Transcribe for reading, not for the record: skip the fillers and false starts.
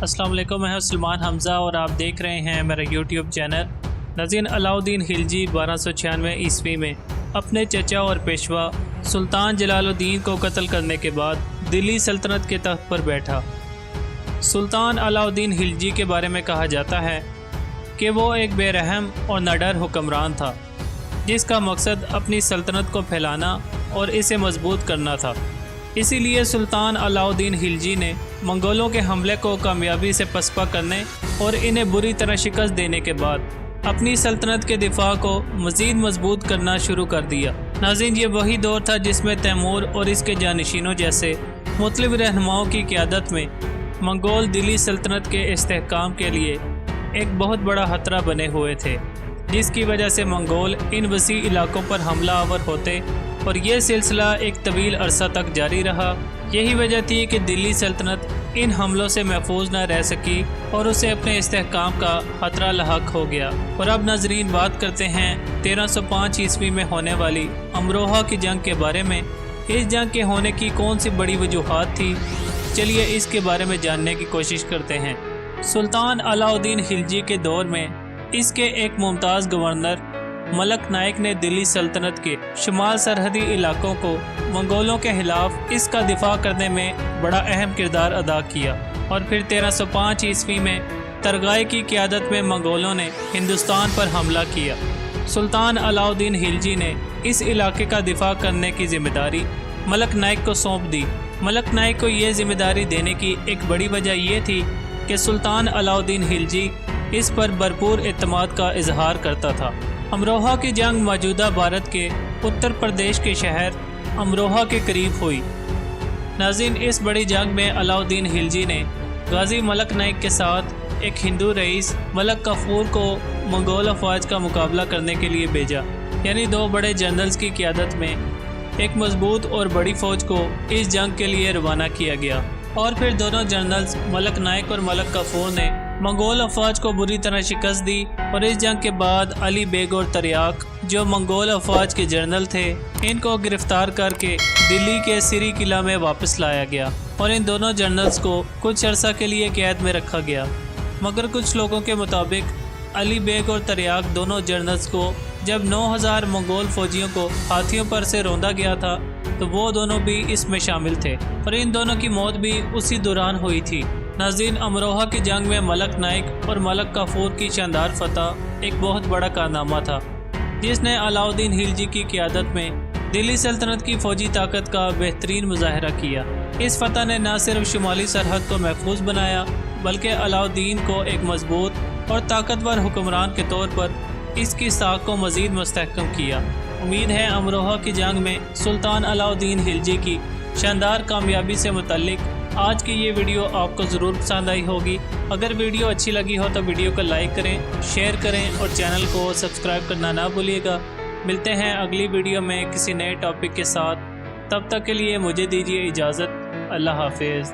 السلام علیکم، میں سلمان حمزہ اور آپ دیکھ رہے ہیں میرا یوٹیوب چینل۔ ناظرین، علاؤالدین خلجی 1296 عیسوی میں اپنے چچا اور پیشوا سلطان جلال الدین کو قتل کرنے کے بعد دلی سلطنت کے تخت پر بیٹھا۔ سلطان علاؤالدین خلجی کے بارے میں کہا جاتا ہے کہ وہ ایک بے رحم اور نڈر حکمران تھا، جس کا مقصد اپنی سلطنت کو پھیلانا اور اسے مضبوط کرنا تھا۔ اسی لیے سلطان علاؤالدین خلجی نے منگولوں کے حملے کو کامیابی سے پسپا کرنے اور انہیں بری طرح شکست دینے کے بعد اپنی سلطنت کے دفاع کو مزید مضبوط کرنا شروع کر دیا۔ ناظرین، یہ وہی دور تھا جس میں تیمور اور اس کے جانشینوں جیسے مختلف رہنماؤں کی قیادت میں منگول دلی سلطنت کے استحکام کے لیے ایک بہت بڑا خطرہ بنے ہوئے تھے، جس کی وجہ سے منگول ان وسیع علاقوں پر حملہ آور ہوتے اور یہ سلسلہ ایک طویل عرصہ تک جاری رہا۔ یہی وجہ تھی کہ دلی سلطنت ان حملوں سے محفوظ نہ رہ سکی اور اسے اپنے استحکام کا خطرہ لاحق ہو گیا۔ اور اب ناظرین، بات کرتے ہیں 1305 عیسوی میں ہونے والی امروہہ کی جنگ کے بارے میں۔ اس جنگ کے ہونے کی کون سی بڑی وجوہات تھی؟ چلیے اس کے بارے میں جاننے کی کوشش کرتے ہیں۔ سلطان علاؤالدین خلجی کے دور میں اس کے ایک ممتاز گورنر ملک نائک نے دلی سلطنت کے شمال سرحدی علاقوں کو منگولوں کے خلاف اس کا دفاع کرنے میں بڑا اہم کردار ادا کیا، اور پھر 1305 عیسوی میں ترغائے کی قیادت میں منگولوں نے ہندوستان پر حملہ کیا۔ سلطان علاؤالدین خلجی نے اس علاقے کا دفاع کرنے کی ذمہ داری ملک نائک کو سونپ دی۔ ملک نائک کو یہ ذمہ داری دینے کی ایک بڑی وجہ یہ تھی کہ سلطان علاؤالدین خلجی اس پر بھرپور اعتماد کا اظہار کرتا تھا۔ امروہہ کی جنگ موجودہ بھارت کے اتر پردیش کے شہر امروہہ کے قریب ہوئی۔ ناظرین، اس بڑی جنگ میں علاؤالدین خلجی نے غازی ملک نائک کے ساتھ ایک ہندو رئیس ملک کافور کو منگول افواج کا مقابلہ کرنے کے لیے بھیجا، یعنی دو بڑے جنرلز کی قیادت میں ایک مضبوط اور بڑی فوج کو اس جنگ کے لیے روانہ کیا گیا، اور پھر دونوں جنرلز ملک نائک اور ملک کافور نے منگول افواج کو بری طرح شکست دی، اور اس جنگ کے بعد علی بیگ اور تریاق جو منگول افواج کے جنرل تھے، ان کو گرفتار کر کے دلی کے سری قلعہ میں واپس لایا گیا، اور ان دونوں جنرلز کو کچھ عرصہ کے لیے قید میں رکھا گیا۔ مگر کچھ لوگوں کے مطابق علی بیگ اور تریاق دونوں جنرلز کو جب 9000 منگول فوجیوں کو ہاتھیوں پر سے روندا گیا تھا تو وہ دونوں بھی اس میں شامل تھے، اور ان دونوں کی موت بھی اسی دوران ہوئی تھی۔ ناظرین، امروہہ کی جنگ میں ملک نائک اور ملک کافور کی شاندار فتح ایک بہت بڑا کارنامہ تھا، جس نے علاؤالدین خلجی کی قیادت میں دلی سلطنت کی فوجی طاقت کا بہترین مظاہرہ کیا۔ اس فتح نے نہ صرف شمالی سرحد کو محفوظ بنایا، بلکہ علاؤالدین کو ایک مضبوط اور طاقتور حکمران کے طور پر اس کی ساکھ کو مزید مستحکم کیا۔ امید ہے امروہہ کی جنگ میں سلطان علاؤالدین خلجی کی شاندار کامیابی سے متعلق آج کی یہ ویڈیو آپ کو ضرور پسند آئی ہوگی۔ اگر ویڈیو اچھی لگی ہو تو ویڈیو کو لائک کریں، شیئر کریں اور چینل کو سبسکرائب کرنا نہ بھولیے گا۔ ملتے ہیں اگلی ویڈیو میں کسی نئے ٹاپک کے ساتھ، تب تک کے لیے مجھے دیجیے اجازت۔ اللہ حافظ۔